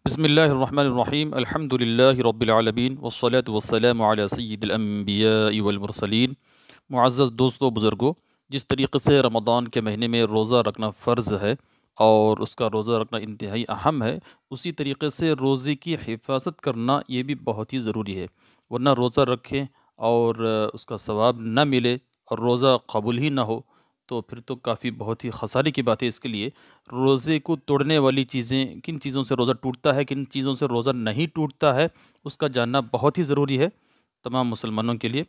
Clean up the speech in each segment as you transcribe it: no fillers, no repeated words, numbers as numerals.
بسم اللہ الرحمن الرحیم الحمد للہ رب العالمین والصلاة والسلام علی سید الانبیاء والمرسلین۔ معزز دوستو بزرگوں، جس طریقے سے رمضان کے مہینے میں روزہ رکھنا فرض ہے اور اس کا روزہ رکھنا انتہائی اہم ہے، اسی طریقے سے روزے کی حفاظت کرنا یہ بھی بہت ہی ضروری ہے، ورنہ روزہ رکھیں اور اس کا ثواب نہ ملے اور روزہ قبول ہی نہ ہو تو پھر تو کافی بہت ہی خسارے کی بات ہے۔ اس کے لیے روزے کو توڑنے والی چیزیں، کن چیزوں سے روزہ ٹوٹتا ہے، کن چیزوں سے روزہ نہیں ٹوٹتا ہے، اس کا جاننا بہت ہی ضروری ہے تمام مسلمانوں کے لیے۔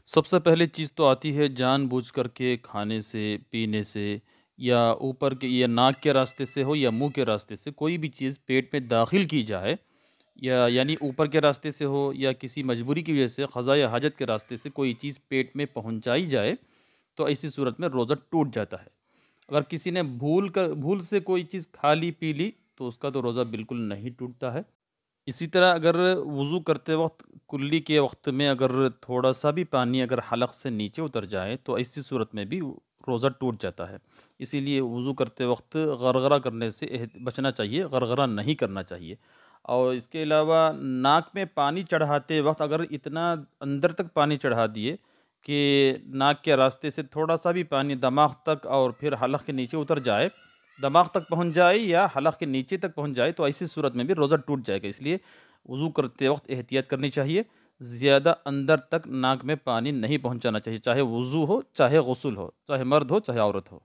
سب سے پہلے چیز تو آتی ہے جان بوجھ کر کے کھانے سے، پینے سے، یا اوپر کے یا ناک کے راستے سے ہو یا منہ کے راستے سے کوئی بھی چیز پیٹ میں داخل کی جائے، یا یعنی اوپر کے راستے سے ہو یا کسی مجبوری کی وجہ سے قضاء حاجت کے راستے سے کوئی چیز پیٹ میں پہنچائی جائے تو ایسی صورت میں روزہ ٹوٹ جاتا ہے۔ اگر کسی نے بھول سے کوئی چیز کھا لی پی لی تو اس کا تو روزہ بالکل نہیں ٹوٹتا ہے۔ اسی طرح اگر وضو کرتے وقت کلی کے وقت میں اگر تھوڑا سا بھی پانی اگر حلق سے نیچے اتر جائے تو ایسی صورت میں بھی روزہ ٹوٹ جاتا ہے۔ اسی لیے وضو کرتے وقت غرغرہ کرنے سے بچنا چاہیے، غرغرہ نہیں کرنا چاہیے۔ اور اس کے علاوہ ناک میں پانی چڑھاتے وقت اگر اتنا اندر تک پانی چڑھا دیے کہ ناک کے راستے سے تھوڑا سا بھی پانی دماغ تک اور پھر حلق کے نیچے اتر جائے، دماغ تک پہنچ جائے یا حلق کے نیچے تک پہنچ جائے تو ایسی صورت میں بھی روزہ ٹوٹ جائے گا۔ اس لیے وضو کرتے وقت احتیاط کرنی چاہیے، زیادہ اندر تک ناک میں پانی نہیں پہنچانا چاہیے، چاہے وضو ہو، چاہے غسل ہو، چاہے مرد ہو، چاہے عورت ہو۔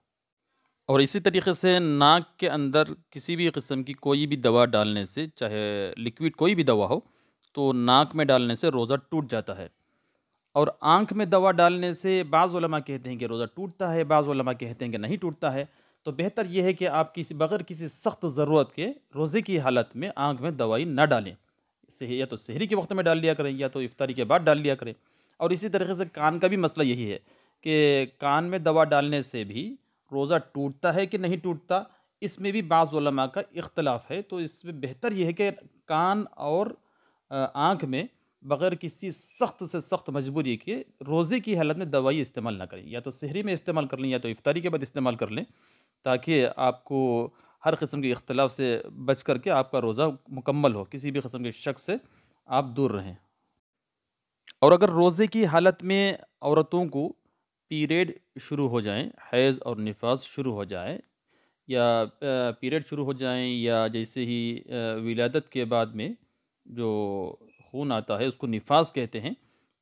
اور اسی طریقے سے ناک کے اندر کسی بھی قسم کی کوئی بھی دوا ڈالنے سے، چاہے لکوڈ کوئی بھی دوا ہو، تو ناک میں ڈالنے سے روزہ ٹوٹ جاتا ہے۔ اور آنکھ میں دوا ڈالنے سے بعض علماء کہتے ہیں کہ روزہ ٹوٹتا ہے، بعض علماء کہتے ہیں کہ نہیں ٹوٹتا ہے۔ تو بہتر یہ ہے کہ آپ بغیر کسی سخت ضرورت کے روزے کی حالت میں آنکھ میں دوائی نہ ڈالیں، یا تو سحری کے وقت میں ڈال لیا کریں یا تو افطاری کے بعد ڈال لیا کریں۔ اور اسی طریقے سے کان کا بھی مسئلہ یہی ہے کہ کان میں دوا ڈالنے سے بھی روزہ ٹوٹتا ہے کہ نہیں ٹوٹتا، اس میں بھی بعض علماء کا اختلاف ہے۔ تو اس میں بہتر یہ ہے کہ کان اور آنکھ میں بغیر کسی سخت سے سخت مجبوری کے روزے کی حالت میں دوائی استعمال نہ کریں، یا تو سحری میں استعمال کر لیں یا تو افطاری کے بعد استعمال کر لیں، تاکہ آپ کو ہر قسم کے اختلاف سے بچ کر کے آپ کا روزہ مکمل ہو، کسی بھی قسم کے شک سے آپ دور رہیں۔ اور اگر روزے کی حالت میں عورتوں کو پیریڈ شروع ہو جائیں، حیض اور نفاس شروع ہو جائے، یا پیریڈ شروع ہو جائیں، یا جیسے ہی ولادت کے بعد میں جو خون آتا ہے اس کو نفاس کہتے ہیں،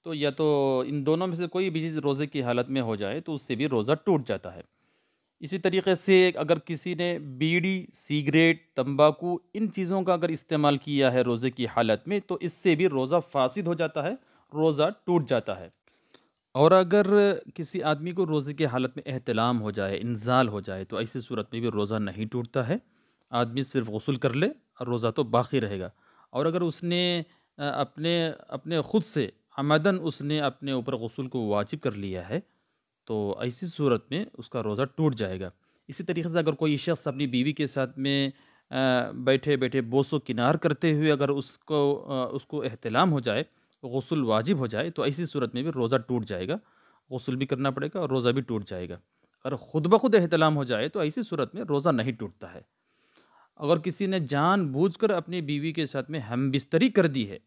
تو یا تو ان دونوں میں سے کوئی بھی چیز روزے کی حالت میں ہو جائے تو اس سے بھی روزہ ٹوٹ جاتا ہے۔ اسی طریقے سے اگر کسی نے بیڑی، سگریٹ، تمباکو ان چیزوں کا اگر استعمال کیا ہے روزے کی حالت میں تو اس سے بھی روزہ فاسد ہو جاتا ہے، روزہ ٹوٹ جاتا ہے۔ اور اگر کسی آدمی کو روزے کی حالت میں احتلام ہو جائے، انزال ہو جائے تو ایسی صورت میں بھی روزہ نہیں ٹوٹتا ہے، آدمی صرف غسل کر لے اور روزہ تو باقی رہے گا۔ اور اگر اس نے اپنے خود سے عمدن اس نے اپنے اوپر غسل کو واجب کر لیا ہے تو ایسی صورت میں اس کا روزہ ٹوٹ جائے گا۔ اسی طریقے سے اگر کوئی شخص اپنی بیوی کے ساتھ میں بیٹھے بیٹھے بوس و کنار کرتے ہوئے اگر اس کو احتلام ہو جائے، غسل واجب ہو جائے تو ایسی صورت میں بھی روزہ ٹوٹ جائے گا، غسل بھی کرنا پڑے گا اور روزہ بھی ٹوٹ جائے گا۔ اگر خود بخود احتلام ہو جائے تو ایسی صورت میں روزہ نہیں ٹوٹتا ہے۔ اگر کسی نے جان بوجھ کر اپنی بیوی کے ساتھ میں ہم بستری کر دی ہے،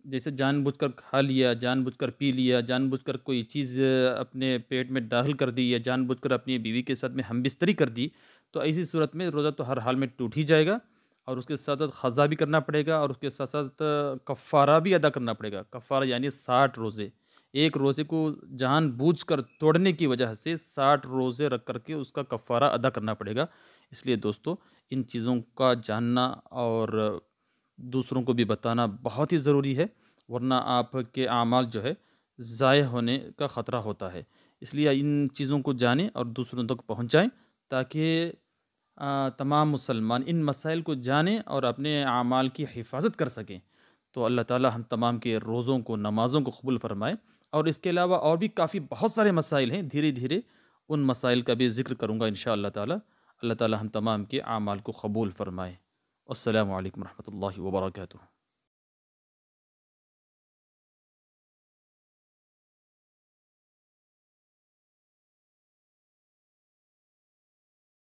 جیسے جان بوجھ کر کھا لیا، جان بوجھ کر پی لیا، جان بوجھ کر کوئی چیز اپنے پیٹ میں داخل کر دی، یا جان بوجھ کر اپنی بیوی کے ساتھ میں ہم بستری کر دی، تو ایسی صورت میں روزہ تو ہر حال میں ٹوٹ ہی جائے گا، اور اس کے ساتھ ساتھ قضا بھی کرنا پڑے گا، اور اس کے ساتھ ساتھ کفارہ بھی ادا کرنا پڑے گا۔ کفارہ یعنی 60 روزے، ایک روزے کو جان بوجھ کر توڑنے کی وجہ سے 60 روزے رکھ کر کے اس کا کفارہ ادا کرنا پڑے گا۔ اس لیے دوستو ان چیزوں کا جاننا اور دوسروں کو بھی بتانا بہت ہی ضروری ہے، ورنہ آپ کے اعمال جو ہے ضائع ہونے کا خطرہ ہوتا ہے۔ اس لیے ان چیزوں کو جانیں اور دوسروں تک پہنچائیں تاکہ تمام مسلمان ان مسائل کو جانیں اور اپنے اعمال کی حفاظت کر سکیں۔ تو اللہ تعالی ہم تمام کے روزوں کو، نمازوں کو قبول فرمائے۔ اور اس کے علاوہ اور بھی کافی بہت سارے مسائل ہیں، دھیرے دھیرے ان مسائل کا بھی ذکر کروں گا انشاءاللہ تعالی۔ اللہ تعالی ہم تمام کے اعمال کو قبول فرمائے۔ السلام علیکم ورحمۃ اللہ وبرکاتہ۔